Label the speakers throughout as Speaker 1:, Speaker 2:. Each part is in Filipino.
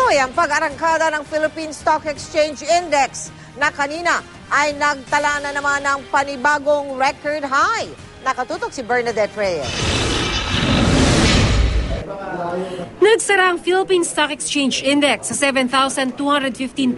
Speaker 1: Patuloy ang pag-arangkada ng Philippine Stock Exchange Index na kanina ay nagtala na naman ng panibagong record high. Nakatutok si Bernadette Reyes.
Speaker 2: Nagsara ang Philippine Stock Exchange Index sa 7,215.35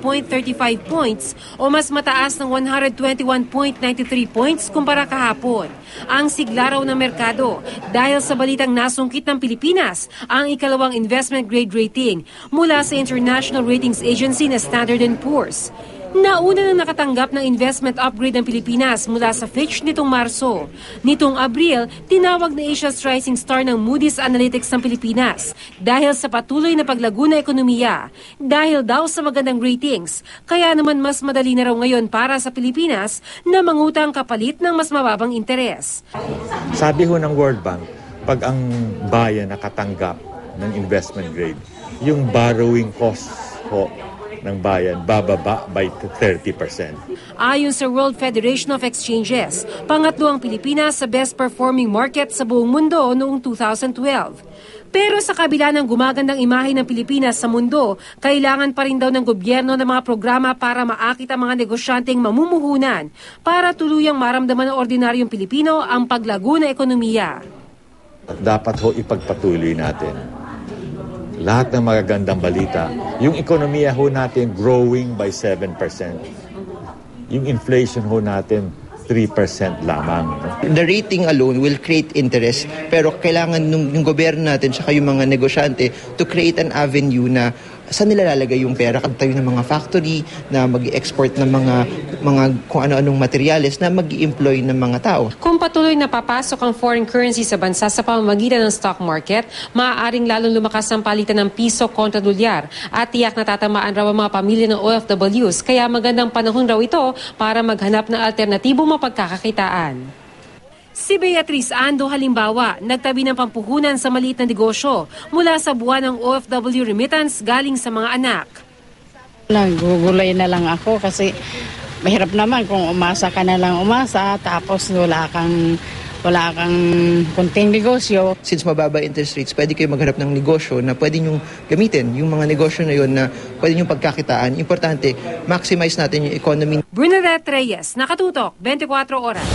Speaker 2: points o mas mataas ng 121.93 points kumpara kahapon. Ang sigla raw ng merkado dahil sa balitang nasungkit ng Pilipinas ang ikalawang investment grade rating mula sa International Ratings Agency na Standard & Poor's. Nauna nang nakatanggap ng investment upgrade ng Pilipinas mula sa Fitch nitong Marso. Nitong Abril, tinawag na Asia's Rising Star ng Moody's Analytics ng Pilipinas dahil sa patuloy na paglago na ekonomiya. Dahil daw sa magandang ratings, kaya naman mas madali na raw ngayon para sa Pilipinas na mangutang kapalit ng mas mababang interes.
Speaker 3: Sabi ho ng World Bank, pag ang bayan nakatanggap ng investment grade, yung borrowing costs ho ng bayan bababa by 30%.
Speaker 2: Ayon sa World Federation of Exchanges, pangatlo ang Pilipinas sa best performing market sa buong mundo noong 2012. Pero sa kabila ng gumagandang imahe ng Pilipinas sa mundo, kailangan pa rin daw ng gobyerno ng mga programa para maakit ang mga negosyanteng mamumuhunan para tuluyang maramdaman ng ordinaryong Pilipino ang paglago na ekonomiya.
Speaker 3: At dapat ho ipagpatuloy natin lahat ng magagandang balita. Yung ekonomiya ho natin growing by 7%. Yung inflation ho natin 3% lamang.
Speaker 4: The rating alone will create interest, pero kailangan ng gobyerno natin at yung mga negosyante to create an avenue na saan nila lalagay yung pera, tayo ng mga factory na mag-export ng mga kung ano-anong materyales na mag-i-employ ng mga tao.
Speaker 2: Kung patuloy na papasok ang foreign currency sa bansa sa pamamagitan ng stock market, maaaring lalong lumakas ang palitan ng piso kontra dolyar at tiyak na tatamaan raw ang mga pamilya ng OFWs, kaya magandang panahon raw ito para maghanap ng alternatibong mapagkakakitaan. Si Beatriz Ando halimbawa, nagtabi ng pampuhunan sa maliit na negosyo mula sa buwan ng OFW remittance galing sa mga anak.
Speaker 5: Gugulay na lang ako kasi mahirap naman kung umasa ka na lang tapos wala kang kunting negosyo.
Speaker 4: Since mababa interest rates, pwede kayo maghanap ng negosyo na pwede nyo gamitin. Yung mga negosyo na yun na pwede nyo pagkakitaan. Importante, maximize natin yung economy.
Speaker 2: Bernadette Reyes, Nakatutok, 24 Oras.